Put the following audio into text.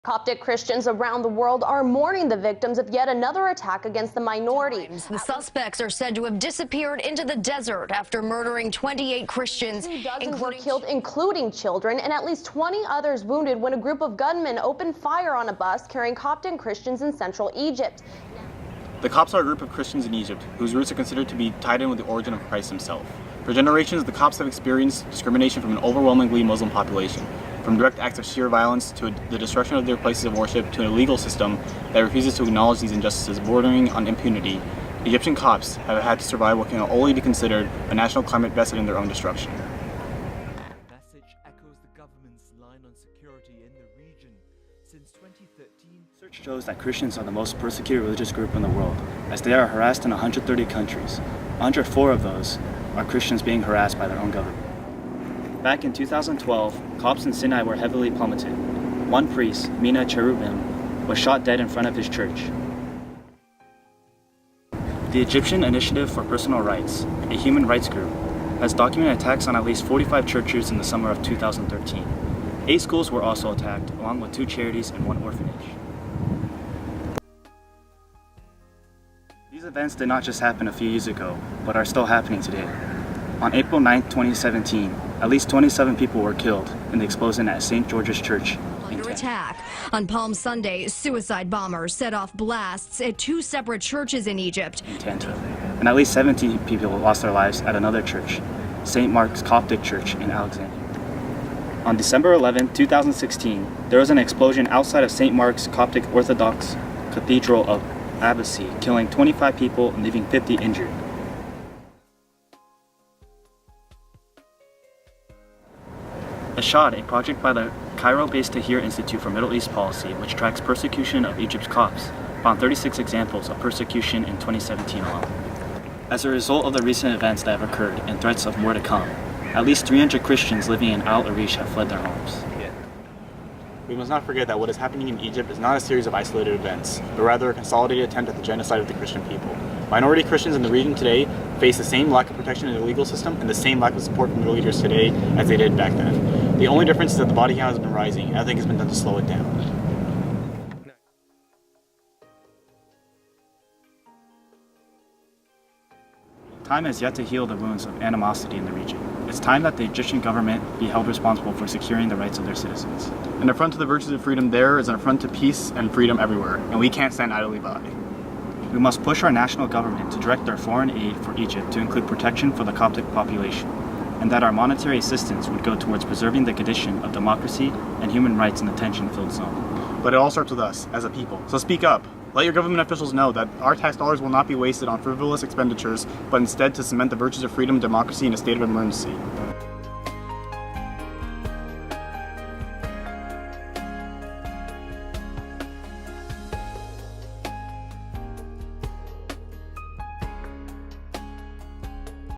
Coptic Christians around the world are mourning the victims of yet another attack against the minority. The suspects are said to have disappeared into the desert after murdering 28 Christians. 2 dozen were killed, including children, and at least 20 others wounded when a group of gunmen opened fire on a bus carrying Coptic Christians in central Egypt. The Copts are a group of Christians in Egypt whose roots are considered to be tied in with the origin of Christ himself. For generations, the Copts have experienced discrimination from an overwhelmingly Muslim population, from direct acts of sheer violence to the destruction of their places of worship to a legal system that refuses to acknowledge these injustices bordering on impunity. Egyptian Copts have had to survive what can only be considered a national climate vested in their own destruction. The message echoes the government's line on security in the region. Since 2013, research shows that Christians are the most persecuted religious group in the world, as they are harassed in 130 countries. 104 of those are Christians being harassed by their own government. Back in 2012, Copts in Sinai were heavily plummeted. One priest, Mina Cherubim, was shot dead in front of his church. The Egyptian Initiative for Personal Rights, a human rights group, has documented attacks on at least 45 churches in the summer of 2013. 8 schools were also attacked, along with 2 charities and 1 orphanage. These events did not just happen a few years ago, but are still happening today. On April 9, 2017, at least 27 people were killed in the explosion at St. George's Church. Under attack. On Palm Sunday, suicide bombers set off blasts at 2 separate churches in Egypt. And at least 17 people lost their lives at another church, St. Mark's Coptic Church in Alexandria. On December 11, 2016, there was an explosion outside of St. Mark's Coptic Orthodox Cathedral of Abbassi, killing 25 people and leaving 50 injured. Shawn, a project by the Cairo-based Tahrir Institute for Middle East Policy, which tracks persecution of Egypt's Copts, found 36 examples of persecution in 2017 alone. As a result of the recent events that have occurred and threats of more to come, at least 300 Christians living in Al Arish have fled their homes. We must not forget that what is happening in Egypt is not a series of isolated events, but rather a consolidated attempt at the genocide of the Christian people. Minority Christians in the region today face the same lack of protection in the legal system and the same lack of support from their leaders today as they did back then. The only difference is that the body count has been rising, and nothing has been done to slow it down. Time has yet to heal the wounds of animosity in the region. It's time that the Egyptian government be held responsible for securing the rights of their citizens. An affront to the virtues of freedom there is an affront to peace and freedom everywhere, and we can't stand idly by. We must push our national government to direct their foreign aid for Egypt to include protection for the Coptic population, and that our monetary assistance would go towards preserving the condition of democracy and human rights in the tension-filled zone. But it all starts with us, as a people. So speak up. Let your government officials know that our tax dollars will not be wasted on frivolous expenditures, but instead to cement the virtues of freedom and democracy in a state of emergency.